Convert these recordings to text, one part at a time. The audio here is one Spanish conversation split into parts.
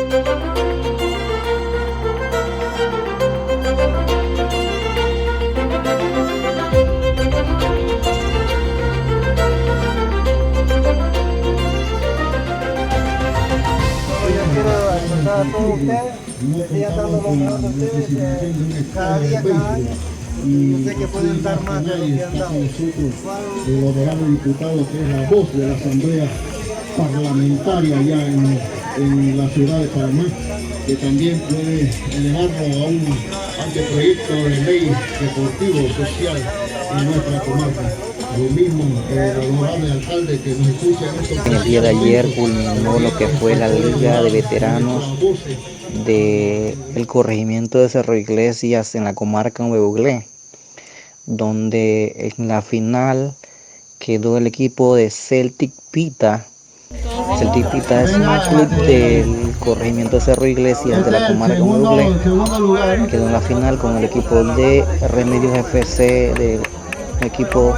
A todos ustedes, estoy dando lo mejor de ustedes cada día, cada año, y yo sé que pueden dar más de lo que han dado. El honorable diputado que es la voz de la Asamblea Parlamentaria allá en la ciudad de Panamá, que también puede elevarlo a un anteproyecto de ley deportivo social en nuestra comarca. Lo mismo el honorable alcalde que nos escucha en estos El día de ayer culminó lo que fue la Liga de Veteranos del corregimiento de Cerro Iglesias en la comarca de Buglé, donde en la final quedó el equipo de Celtic Pita. Celtic Pita es un club del corregimiento de Cerro Iglesias de la comarca de Buglé. Quedó en la final con el equipo de Remedios FC, del equipo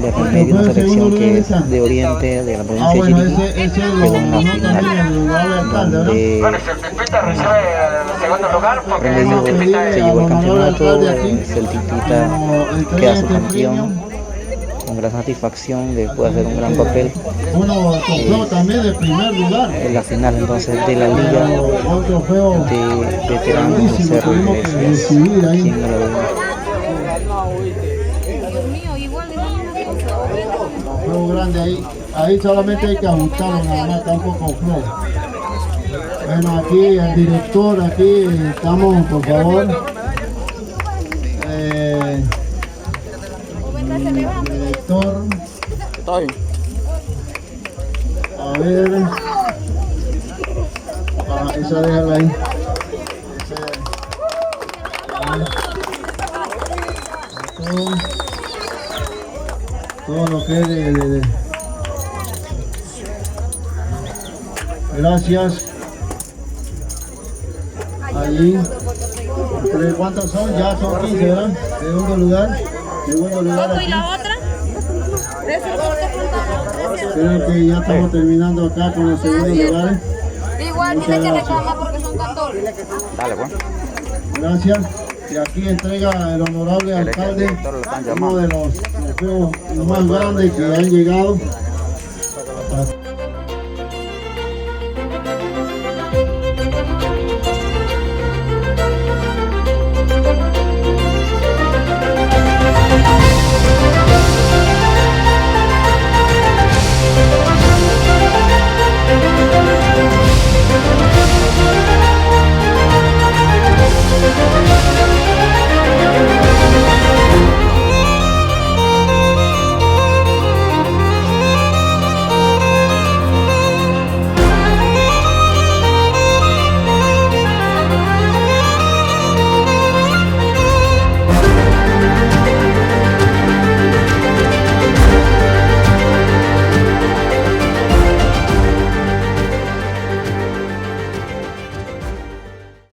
de Remedios, una selección que es de Oriente, de la provincia de Chiriquí. Quedó en la final, donde Remedios se llevó el campeonato. Celtic Pita queda su campeón con gran satisfacción después de hacer un gran papel en la final entonces de la Liga de Veteranos de Cerro Iglesias. ¿Quién no lo ve? Flow grande ahí solamente hay que ajustarlo, nada más, está un poco flow. Bueno, aquí el director, aquí estamos, por favor. Director. A ver. Esa déjala ahí. Todo lo que es Gracias. Allí. ¿Cuántos son? Ya son 15, ¿verdad? Segundo lugar. Segundo lugar aquí. ¿Y la otra? Creo que ya estamos terminando acá con los segundos lugares. Igual tiene que reclamar porque son 14. Dale, pues. Gracias. Y aquí entrega el honorable alcalde uno de los trofeos más grandes que han llegado